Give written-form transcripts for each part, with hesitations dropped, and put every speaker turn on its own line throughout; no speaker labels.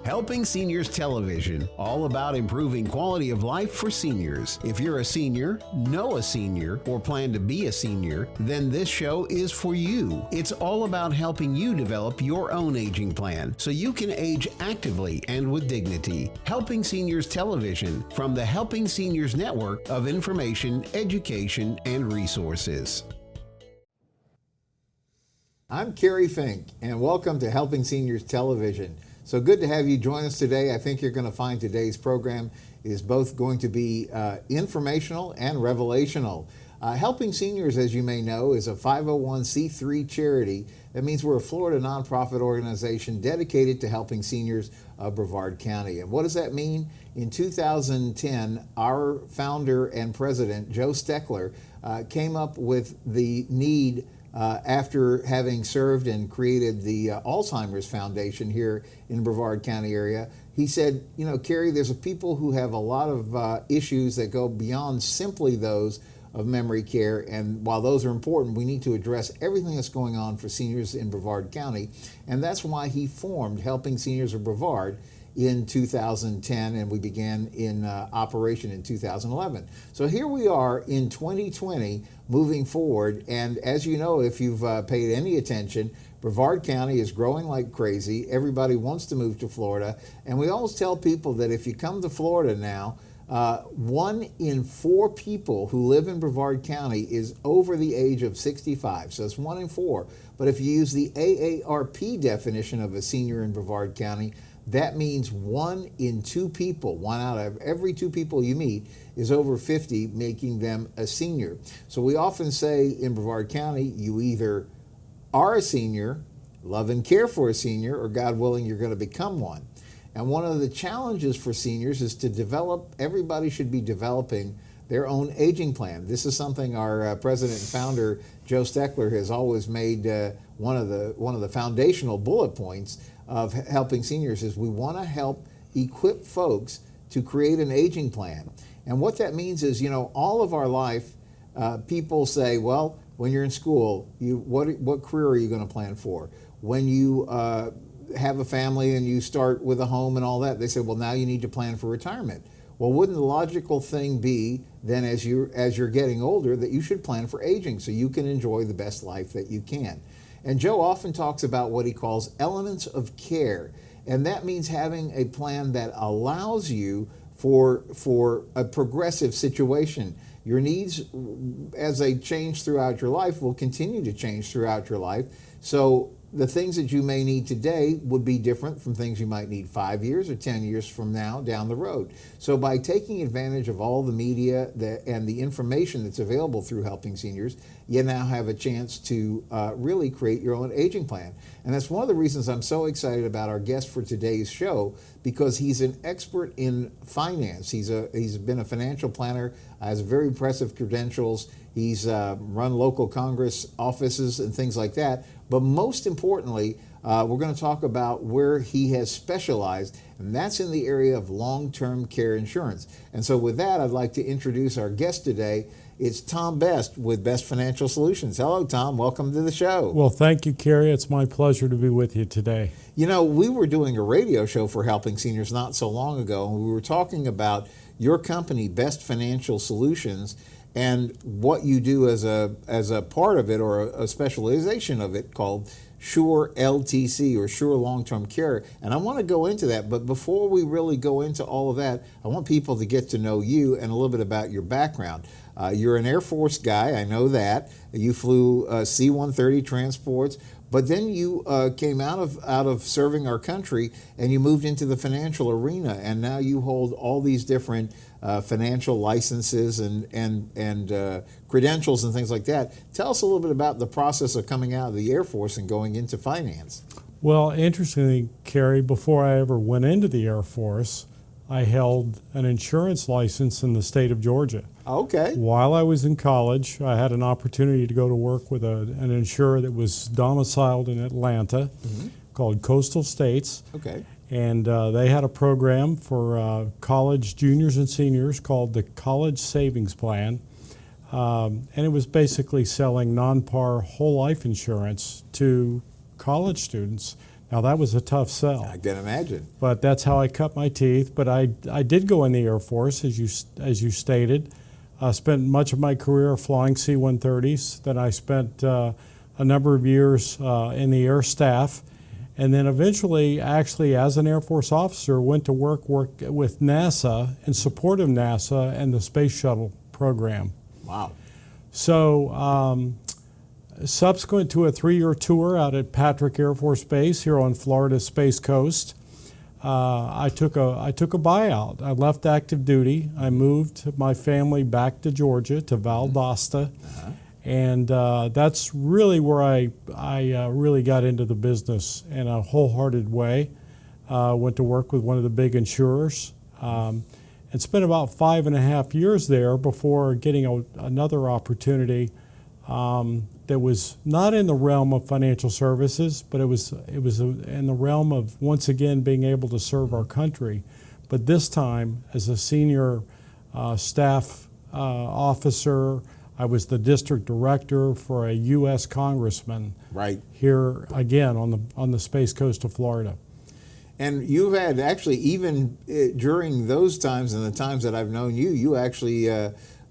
Helping Seniors Television, all about improving quality of life for seniors. If you're a senior, know a senior, or plan to be a senior, then this show is for you. It's all about helping you develop your own aging plan so you can age actively and with dignity. Helping Seniors Television from the Helping Seniors Network of information, education, and resources.
I'm Kerry Fink, and welcome to Helping Seniors Television. So good to have you join us today. I think you're going to find today's program is both going to be informational and revelational. Helping Seniors, as you may know, is a 501c3 charity. That means we're a Florida nonprofit organization dedicated to helping seniors of Brevard County. And what does that mean? In 2010, our founder and president, Joe Steckler, came up with the need after having served and created the Alzheimer's Foundation here in Brevard County area. He said, you know, Kerry, there's people who have a lot of issues that go beyond simply those of memory care, and while those are important, we need to address everything that's going on for seniors in Brevard County, and that's why he formed Helping Seniors of Brevard in 2010, and we began in operation in 2011. So here we are in 2020 moving forward, and as you know, if you've paid any attention, Brevard County is growing like crazy. Everybody wants to move to Florida, and we always tell people that if you come to Florida now, 1 in 4 people who live in Brevard County is over the age of 65, so it's 1 in 4. But if you use the AARP definition of a senior in Brevard County, that means 1 in 2 people, 1 out of every 2 people you meet is over 50, making them a senior. So we often say in Brevard County, you either are a senior, love and care for a senior, or God willing, you're going to become one. And one of the challenges for seniors is to develop, everybody should be developing their own aging plan. This is something our president and founder, Joe Steckler, has always made one of the foundational bullet points of helping seniors is we want to help equip folks to create an aging plan. And what that means is, you know, all of our life, people say, well, when you're in school, what career are you going to plan for? When you have a family and you start with a home and all that, they say, well, now you need to plan for retirement. Well, wouldn't the logical thing be then as you're getting older that you should plan for aging so you can enjoy the best life that you can? And Joe often talks about what he calls elements of care, and that means having a plan that allows you for a progressive situation. Your needs, as they change throughout your life, will continue to change throughout your life. So the things that you may need today would be different from things you might need 5 years or 10 years from now down the road. So by taking advantage of all the media and the information that's available through Helping Seniors, you now have a chance to really create your own aging plan. And that's one of the reasons I'm so excited about our guest for today's show, because he's an expert in finance. He's been a financial planner, has very impressive credentials. He's run local Congress offices and things like that. But most importantly, we're going to talk about where he has specialized, and that's in the area of long-term care insurance. And so with that, I'd like to introduce our guest today. It's Tom Best with Best Financial Solutions. Hello, Tom. Welcome to the show.
Well, thank you, Kerry. It's my pleasure to be with you today.
You know, we were doing a radio show for Helping Seniors not so long ago, and we were talking about your company, Best Financial Solutions, and what you do as a part of it, or a specialization of it, called Sure LTC, or Sure Long-Term Care. And I want to go into that, but before we really go into all of that, I want people to get to know you and a little bit about your background. You're an Air Force guy, I know that. You flew C-130 transports, but then you came out of serving our country and you moved into the financial arena, and now you hold all these different financial licenses and credentials and things like that. Tell us a little bit about the process of coming out of the Air Force and going into finance.
Well, interestingly, Kerry, before I ever went into the Air Force, I held an insurance license in the state of Georgia.
Okay.
While I was in college, I had an opportunity to go to work with an insurer that was domiciled in Atlanta, called Coastal States.
Okay.
And they had a program for college juniors and seniors called the College Savings Plan. And it was basically selling non-par whole life insurance to college students. Now that was a tough sell.
I can imagine.
But that's how I cut my teeth. But I did go in the Air Force, as you stated. I spent much of my career flying C-130s. Then I spent a number of years in the Air Staff. And then eventually, actually, as an Air Force officer, went to work with NASA in support of NASA and the Space Shuttle program.
Wow.
So subsequent to a 3-year tour out at Patrick Air Force Base here on Florida's Space Coast, I took a buyout. I left active duty. I moved my family back to Georgia, to Valdosta. And that's really where I really got into the business in a wholehearted way. Went to work with one of the big insurers and spent about 5.5 years there before getting another opportunity that was not in the realm of financial services, but it was in the realm of, once again, being able to serve our country. But this time as a senior staff officer. I was the district director for a U.S. congressman here again on the Space Coast of Florida.
And you've had actually, even during those times and the times that I've known you, you actually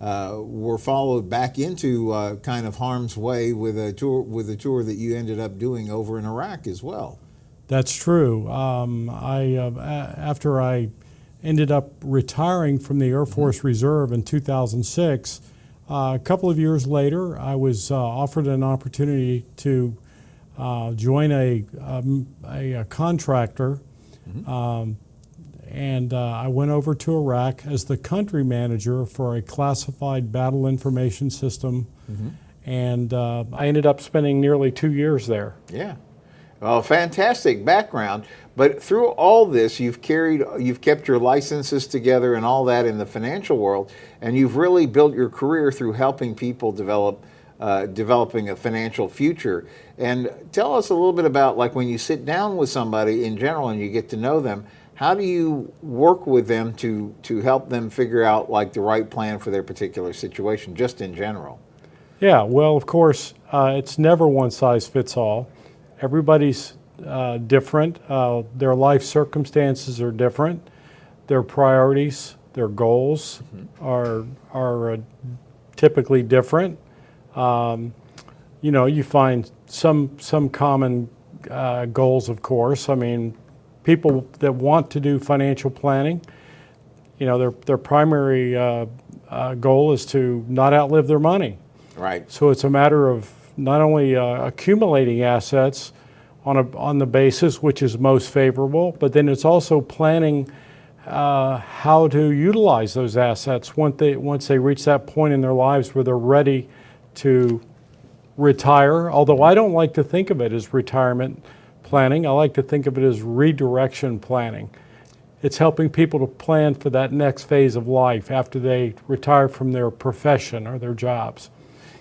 were followed back into kind of harm's way with a tour that you ended up doing over in Iraq as well.
That's true. After I ended up retiring from the Air Force Reserve in 2006. A couple of years later, I was offered an opportunity to join a contractor, and I went over to Iraq as the country manager for a classified battle information system, and I ended up spending nearly 2 years there.
Yeah. Well, fantastic background. But through all this, you've kept your licenses together and all that in the financial world, and you've really built your career through helping people developing a financial future. And tell us a little bit about, like, when you sit down with somebody in general and you get to know them, how do you work with them to help them figure out, like, the right plan for their particular situation, just in general?
Yeah, well, of course, it's never one size fits all. Everybody's different. Their life circumstances are different. Their priorities, their goals are typically different. You know, you find some common goals, of course. I mean, people that want to do financial planning, you know, their primary goal is to not outlive their money.
Right.
So it's a matter of not only accumulating assets on the basis which is most favorable, but then it's also planning how to utilize those assets once they reach that point in their lives where they're ready to retire. Although I don't like to think of it as retirement planning, I like to think of it as redirection planning. It's helping people to plan for that next phase of life after they retire from their profession or their jobs.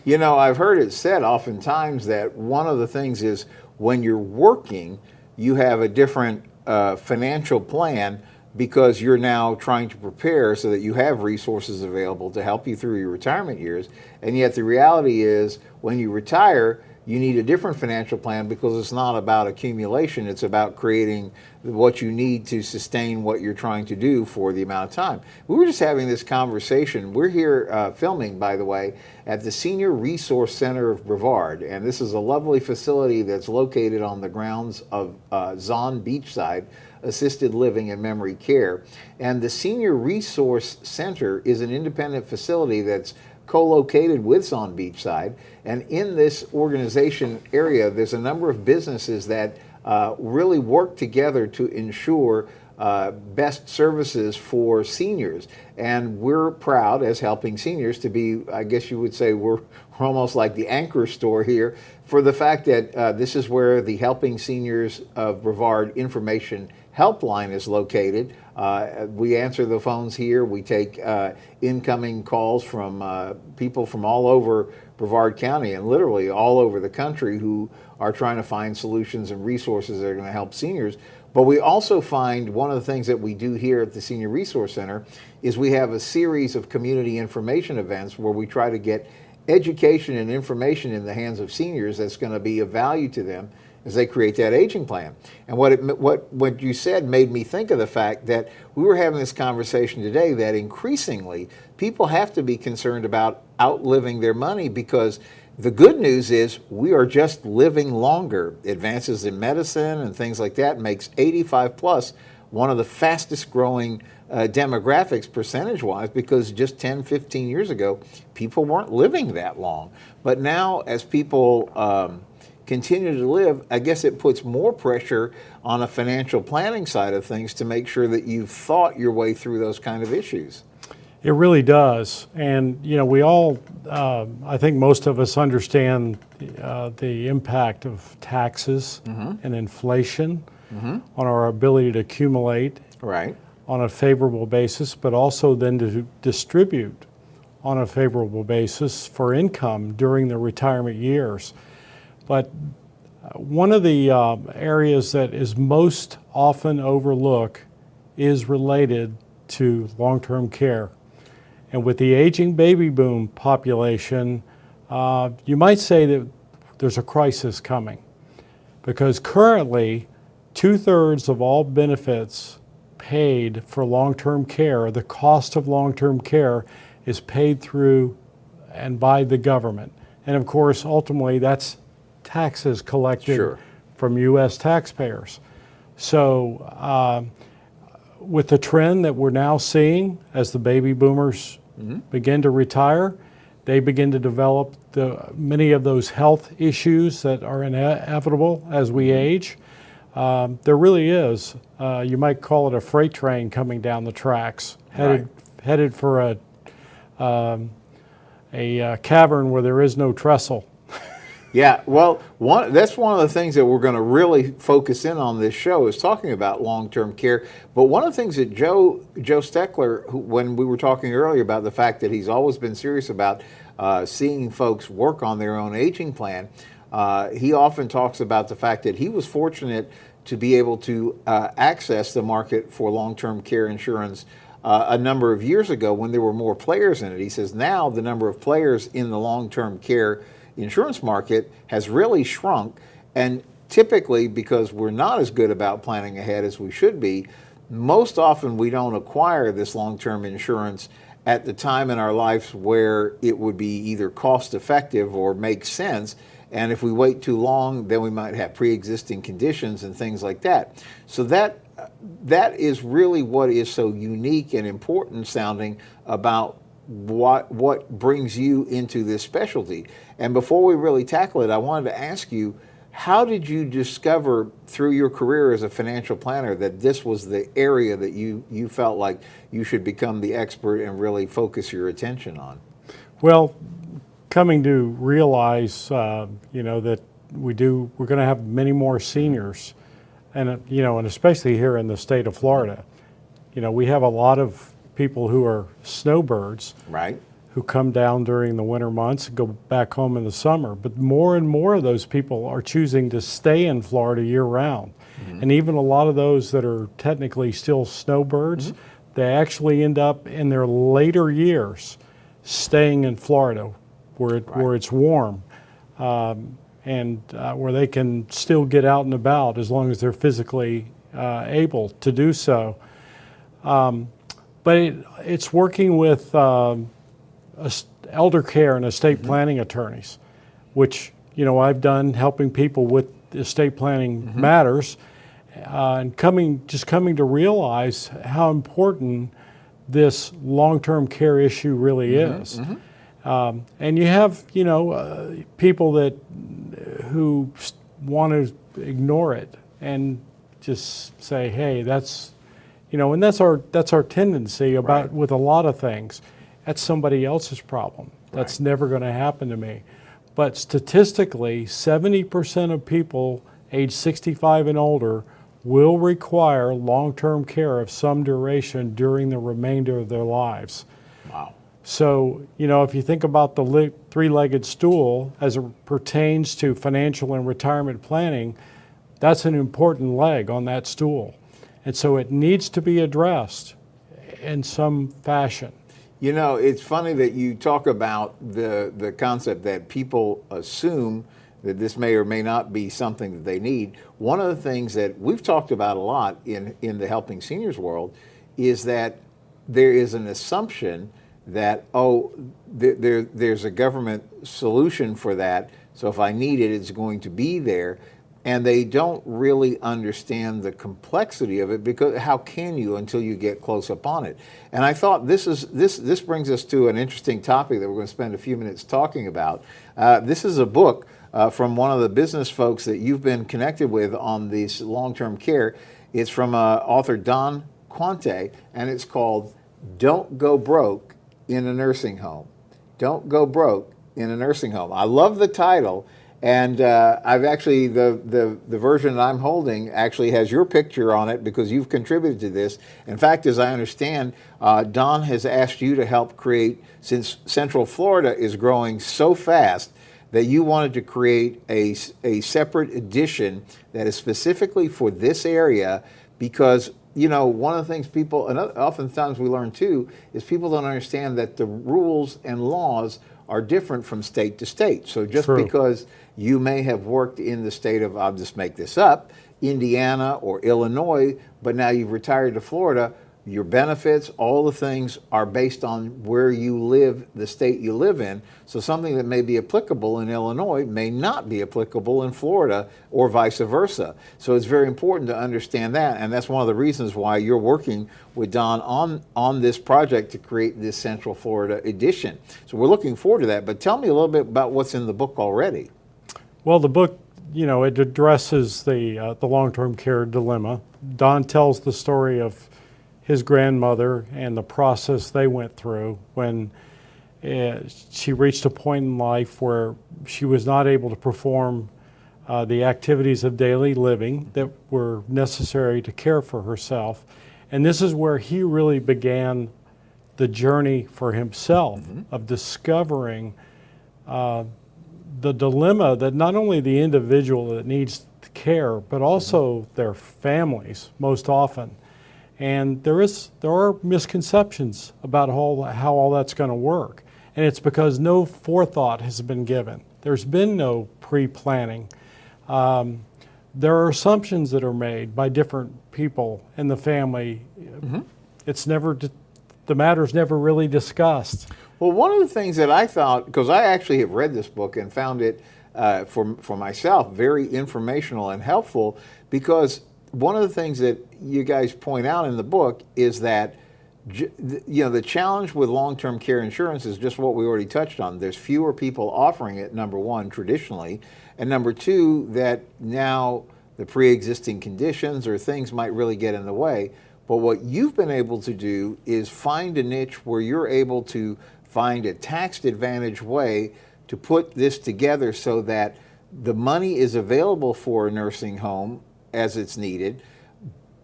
You know, I've heard it said oftentimes that one of the things is when you're working, you have a different financial plan because you're now trying to prepare so that you have resources available to help you through your retirement years. And yet the reality is when you retire, you need a different financial plan because it's not about accumulation, it's about creating what you need to sustain what you're trying to do for the amount of time. We were just having this conversation. We're here filming, by the way, at the Senior Resource Center of Brevard, and this is a lovely facility that's located on the grounds of Zon Beachside Assisted Living and Memory Care. And the Senior Resource Center is an independent facility that's co-located with Zon Beachside, and in this organization area there's a number of businesses that really work together to ensure best services for seniors. And we're proud as Helping Seniors to be, I guess you would say, we're almost like the anchor store here for the fact that this is where the Helping Seniors of Brevard Information Helpline is located. We answer the phones here. We take incoming calls from people from all over Brevard County and literally all over the country who are trying to find solutions and resources that are going to help seniors. But we also find one of the things that we do here at the Senior Resource Center is we have a series of community information events where we try to get education and information in the hands of seniors that's going to be of value to them. as they create that aging plan. And what you said made me think of the fact that we were having this conversation today that increasingly people have to be concerned about outliving their money, because the good news is we are just living longer. Advances in medicine and things like that makes 85 plus one of the fastest growing demographics percentage-wise, because just 10, 15 years ago, people weren't living that long. But now, as people continue to live, I guess it puts more pressure on a financial planning side of things to make sure that you've thought your way through those kind of issues.
It really does. And, you know, we all, I think most of us understand the impact of taxes and inflation on our ability to accumulate on a favorable basis, but also then to distribute on a favorable basis for income during the retirement years. But one of the areas that is most often overlooked is related to long-term care. And with the aging baby boom population, you might say that there's a crisis coming, because currently 2/3 of all benefits paid for long-term care, the cost of long-term care, is paid through and by the government. And of course, ultimately, that's taxes collected from U.S. taxpayers. So with the trend that we're now seeing as the baby boomers begin to retire, they begin to develop many of those health issues that are inevitable as we age. There really is, you might call it a freight train coming down the tracks, headed for a cavern where there is no trestle.
Yeah, well, that's one of the things that we're going to really focus in on this show, is talking about long-term care. But one of the things that Joe Steckler, when we were talking earlier about the fact that he's always been serious about seeing folks work on their own aging plan, he often talks about the fact that he was fortunate to be able to access the market for long-term care insurance a number of years ago when there were more players in it. He says now the number of players in the long-term care insurance market has really shrunk, and typically, because we're not as good about planning ahead as we should be, most often we don't acquire this long-term insurance at the time in our lives where it would be either cost effective or make sense. And if we wait too long, then we might have pre-existing conditions and things like that. So that is really what is so unique and important sounding about what brings you into this specialty. And before we really tackle it, I wanted to ask you, how did you discover through your career as a financial planner that this was the area that you felt like you should become the expert and really focus your attention on?
Well, coming to realize, you know, that we're going to have many more seniors, and you know, and especially here in the state of Florida, you know, we have a lot of people who are snowbirds, who come down during the winter months and go back home in the summer. But more and more of those people are choosing to stay in Florida year-round. And even a lot of those that are technically still snowbirds, they actually end up in their later years staying in Florida, where it's warm, and where they can still get out and about as long as they're physically able to do so. But it's working with elder care and estate planning attorneys, which, you know, I've done, helping people with estate planning matters, and coming to realize how important this long-term care issue really is. And you have, you know, people who want to ignore it and just say, hey, that's, you know, and that's our tendency with a lot of things. That's somebody else's problem. That's never going to happen to me. But statistically, 70% of people age 65 and older will require long-term care of some duration during the remainder of their lives.
Wow.
So, you know, if you think about the three-legged stool as it pertains to financial and retirement planning, that's an important leg on that stool. And so it needs to be addressed in some fashion.
You know, it's funny that you talk about the concept that people assume that this may or may not be something that they need. One of the things that we've talked about a lot in the helping seniors world is that there is an assumption that, oh, there's a government solution for that, so if I need it, it's going to be there. And they don't really understand the complexity of it, because how can you until you get close up on it? And I thought this brings us to an interesting topic that we're going to spend a few minutes talking about. This is a book from one of the business folks that you've been connected with on this long-term care. It's from author Don Quante, and it's called Don't Go Broke in a Nursing Home. Don't Go Broke in a Nursing Home. I love the title. And I've actually, the version that I'm holding actually has your picture on it because you've contributed to this. In fact, as I understand, Don has asked you to help create, since Central Florida is growing so fast, that you wanted to create a separate edition that is specifically for this area, because, you know, one of the things people, and oftentimes we learn too, is people don't understand that the rules and laws are different from state to state. So just
True.
because you may have worked in the state of, I'll just make this up, Indiana or Illinois, but now you've retired to Florida, your benefits, all the things are based on where you live, the state you live in. So something that may be applicable in Illinois may not be applicable in Florida, or vice versa. So it's very important to understand that, and that's one of the reasons why you're working with Don on this project to create this Central Florida edition. So we're looking forward to that, but tell me a little bit about what's in the book already.
Well, the book, you know, it addresses the long-term care dilemma. Don tells the story of his grandmother and the process they went through when she reached a point in life where she was not able to perform the activities of daily living that were necessary to care for herself. And this is where he really began the journey for himself of discovering the dilemma that not only the individual that needs care, but also their families most often. And there are misconceptions about how all that's going to work. And it's because no forethought has been given. There's been no pre-planning. There are assumptions that are made by different people in the family. It's never, the matter's never really discussed.
Well, one of the things that I thought, because I actually have read this book and found it for myself very informational and helpful, because one of the things that you guys point out in the book is that, you know, the challenge with long-term care insurance is just what we already touched on. There's fewer people offering it, number one, traditionally, and number two, that now the pre-existing conditions or things might really get in the way. But what you've been able to do is find a niche where you're able to find a tax advantage way to put this together so that the money is available for a nursing home as it's needed,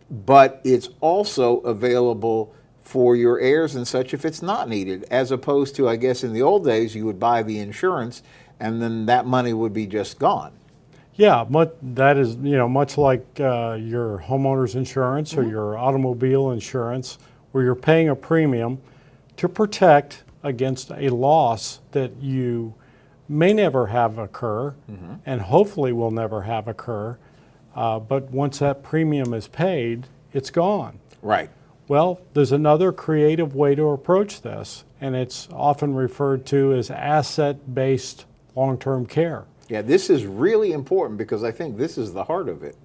but it's also available for your heirs and such if it's not needed, as opposed to, I guess in the old days, you would buy the insurance and then that money would be just gone.
Yeah, that is, you know, much like your homeowner's insurance or your automobile insurance, where you're paying a premium to protect against a loss that you may never have occur and hopefully will never have occur. But once that premium is paid, it's gone.
Right.
Well, there's another creative way to approach this, and it's often referred to as asset-based long-term care.
Yeah, this is really important because I think this is the heart of it.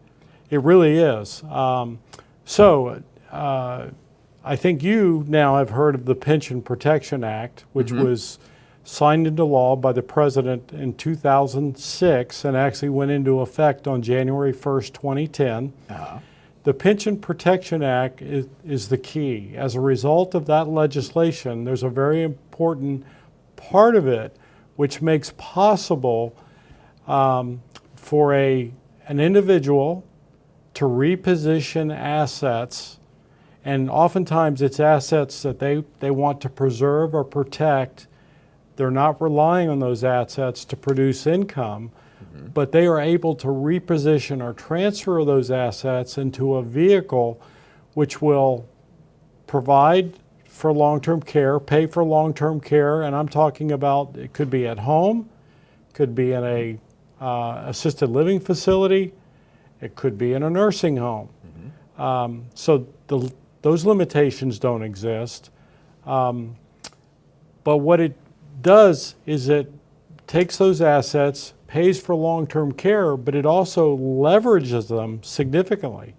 It really is. I think you now have heard of the Pension Protection Act, which was signed into law by the President in 2006 and actually went into effect on January 1st, 2010. The Pension Protection Act is the key. As a result of that legislation, there's a very important part of it which makes possible for an individual to reposition assets, and oftentimes it's assets that they want to preserve or protect. They're not relying on those assets to produce income, but they are able to reposition or transfer those assets into a vehicle which will provide for long-term care, pay for long-term care, and I'm talking about it could be at home, could be in a assisted living facility. It could be in a nursing home. So those limitations don't exist. But what it does is it takes those assets, pays for long-term care, but it also leverages them significantly.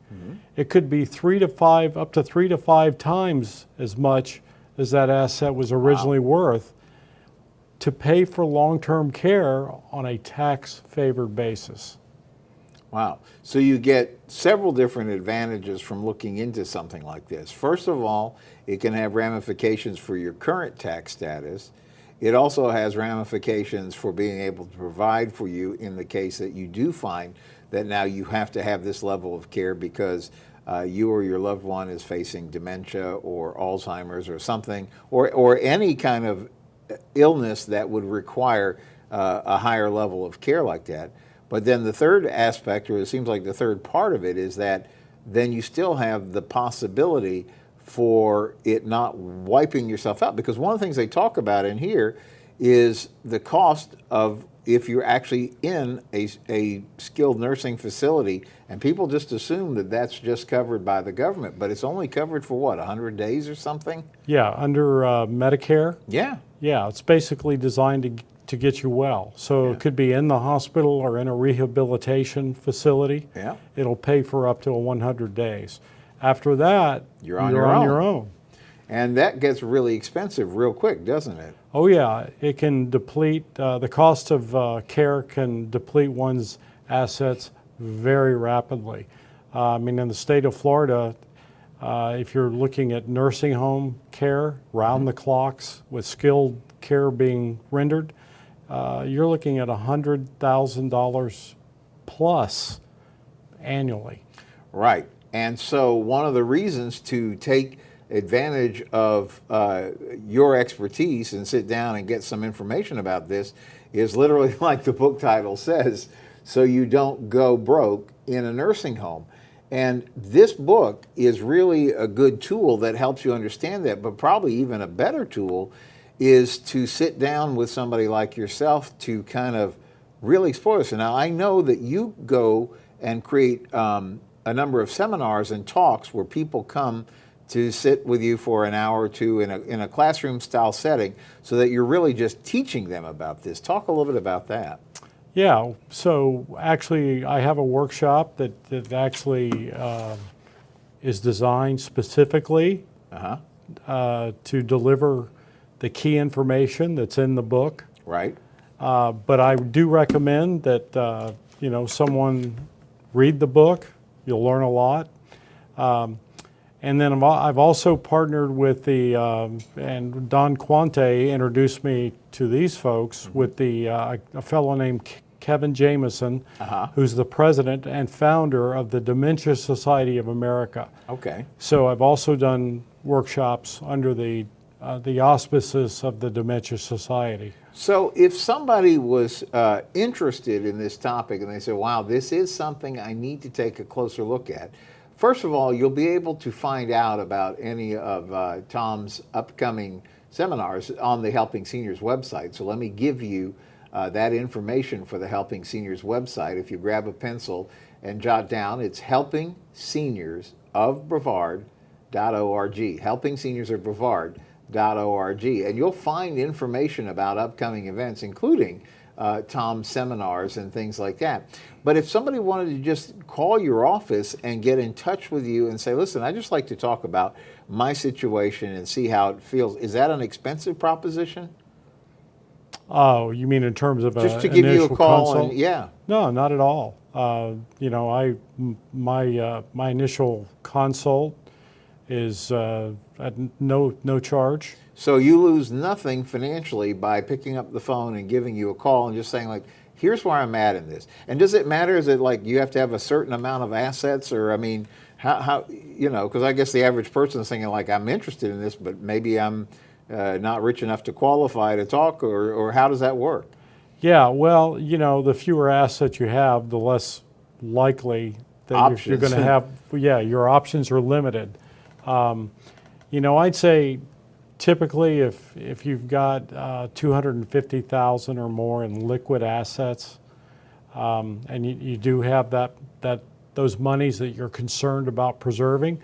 It could be up to 3 to 5 times as much as that asset was originally worth to pay for long-term care on a tax-favored basis.
Wow. So you get several different advantages from looking into something like this. First of all, it can have ramifications for your current tax status. It also has ramifications for being able to provide for you in the case that you do find that now you have to have this level of care because you or your loved one is facing dementia or Alzheimer's or something, or any kind of illness that would require a higher level of care like that. But then the third aspect, or it seems like the third part of it, is that then you still have the possibility for it not wiping yourself out. Because one of the things they talk about in here is the cost of if you're actually in a skilled nursing facility, and people just assume that that's just covered by the government, but it's only covered for what, 100 days or something?
Yeah, under Medicare.
Yeah.
Yeah, it's basically designed to get you well. So it could be in the hospital or in a rehabilitation facility.
Yeah.
It'll pay for up to 100 days. After that,
you're on your own. And that gets really expensive real quick, doesn't it?
Oh yeah, it can deplete, the cost of care can deplete one's assets very rapidly. I mean, in the state of Florida, if you're looking at nursing home care, round the clocks with skilled care being rendered, you're looking at $100,000 plus annually.
Right. And so one of the reasons to take advantage of your expertise and sit down and get some information about this is literally like the book title says, so you don't go broke in a nursing home. And this book is really a good tool that helps you understand that, but probably even a better tool is to sit down with somebody like yourself to kind of really explore this. And now I know that you go and create a number of seminars and talks where people come to sit with you for an hour or two in a classroom style setting so that you're really just teaching them about this. Talk a little bit about that.
Yeah, so actually I have a workshop that actually is designed specifically to deliver the key information that's in the book.
Right.
But I do recommend that someone read the book. You'll learn a lot. And then I've also partnered with and Don Quante introduced me to these folks with a fellow named Kevin Jameson, who's the president and founder of the Dementia Society of America.
Okay.
So I've also done workshops under the auspices of the Dementia Society.
So if somebody was interested in this topic and they said, wow, this is something I need to take a closer look at, first of all, you'll be able to find out about any of Tom's upcoming seminars on the Helping Seniors website. So let me give you that information for the Helping Seniors website. If you grab a pencil and jot down, it's helpingseniors.org, helpingseniors.org, and you'll find information about upcoming events, including Tom's seminars and things like that. But if somebody wanted to just call your office and get in touch with you and say, listen, I'd just like to talk about my situation and see how it feels, is that an expensive proposition?
Oh, you mean in terms of
just to give you a call?
Consult?
And, yeah.
No, not at all. My initial consult is at no charge.
So you lose nothing financially by picking up the phone and giving you a call and just saying, like, here's where I'm at in this. And does it matter? Is it like you have to have a certain amount of assets? Or, I mean, how because I guess the average person is thinking, like, I'm interested in this, but maybe I'm not rich enough to qualify to talk, or how does that work?
Yeah, well, the fewer assets you have, the less likely that you're going to have, your options are limited. I'd say typically if you've got $250,000 or more in liquid assets, and you do have those monies that you're concerned about preserving.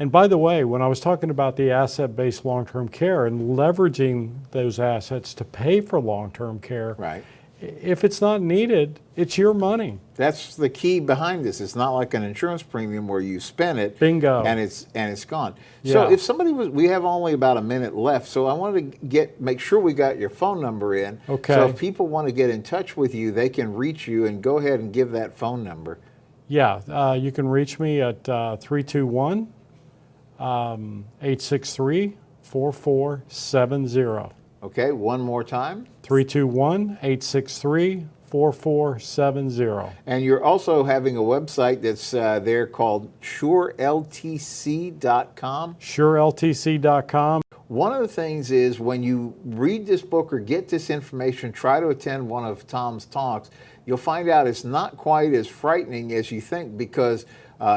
And by the way, when I was talking about the asset-based long-term care and leveraging those assets to pay for long-term care,
Right.
if it's not needed, it's your money.
That's the key behind this. It's not like an insurance premium where you spend it,
Bingo,
and it's gone.
Yeah.
So if somebody we have only about a minute left, so I wanted to make sure we got your phone number in.
Okay.
So if people want to get in touch with you, they can reach you, and go ahead and give that phone number.
Yeah, you can reach me at 321-863-4470.
Okay, one more time.
321-863-4470.
And you're also having a website that's there called sureltc.com.
sureltc.com.
One of the things is when you read this book or get this information, try to attend one of Tom's talks, you'll find out it's not quite as frightening as you think, because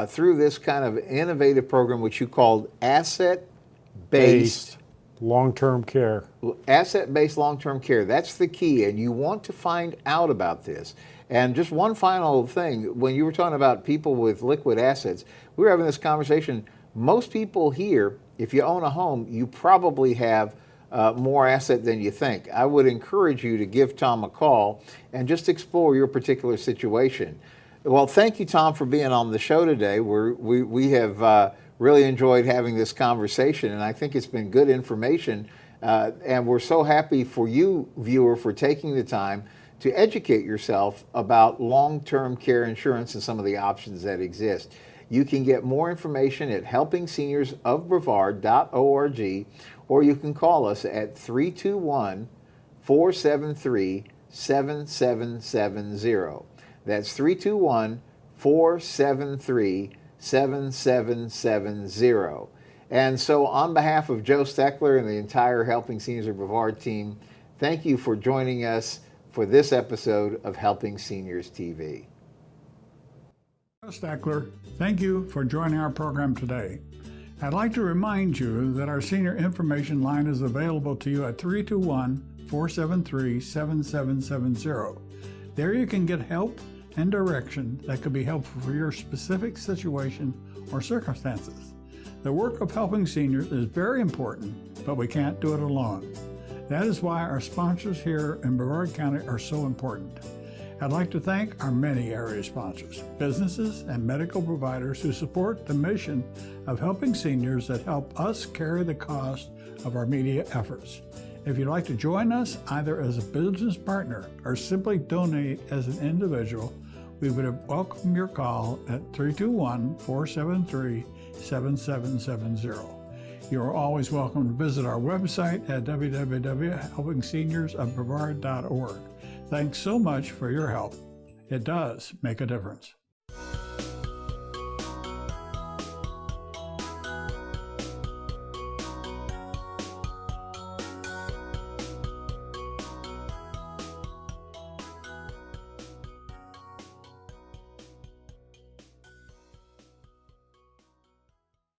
through this kind of innovative program, which you called asset-based
long-term care.
Asset-based long-term care, that's the key, and you want to find out about this. And just one final thing, when you were talking about people with liquid assets, we were having this conversation. Most people here, if you own a home, you probably have more asset than you think. I would encourage you to give Tom a call and just explore your particular situation. Well, thank you, Tom, for being on the show today. We have really enjoyed having this conversation, and I think it's been good information. And we're so happy for you, viewer, for taking the time to educate yourself about long-term care insurance and some of the options that exist. You can get more information at helpingseniors.brevard.org, or you can call us at 321-473-7770. That's 321-473-7770. And so on behalf of Joe Steckler and the entire Helping Seniors of Brevard team, thank you for joining us for this episode of Helping Seniors TV.
Joe Steckler, thank you for joining our program today. I'd like to remind you that our senior information line is available to you at 321-473-7770. There you can get help and direction that could be helpful for your specific situation or circumstances. The work of helping seniors is very important, but we can't do it alone. That is why our sponsors here in Brevard County are so important. I'd like to thank our many area sponsors, businesses and medical providers who support the mission of helping seniors that help us carry the cost of our media efforts. If you'd like to join us either as a business partner or simply donate as an individual, we would welcome your call at 321-473-7770. You are always welcome to visit our website at www.helpingseniors.brevard.org. Thanks so much for your help. It does make a difference.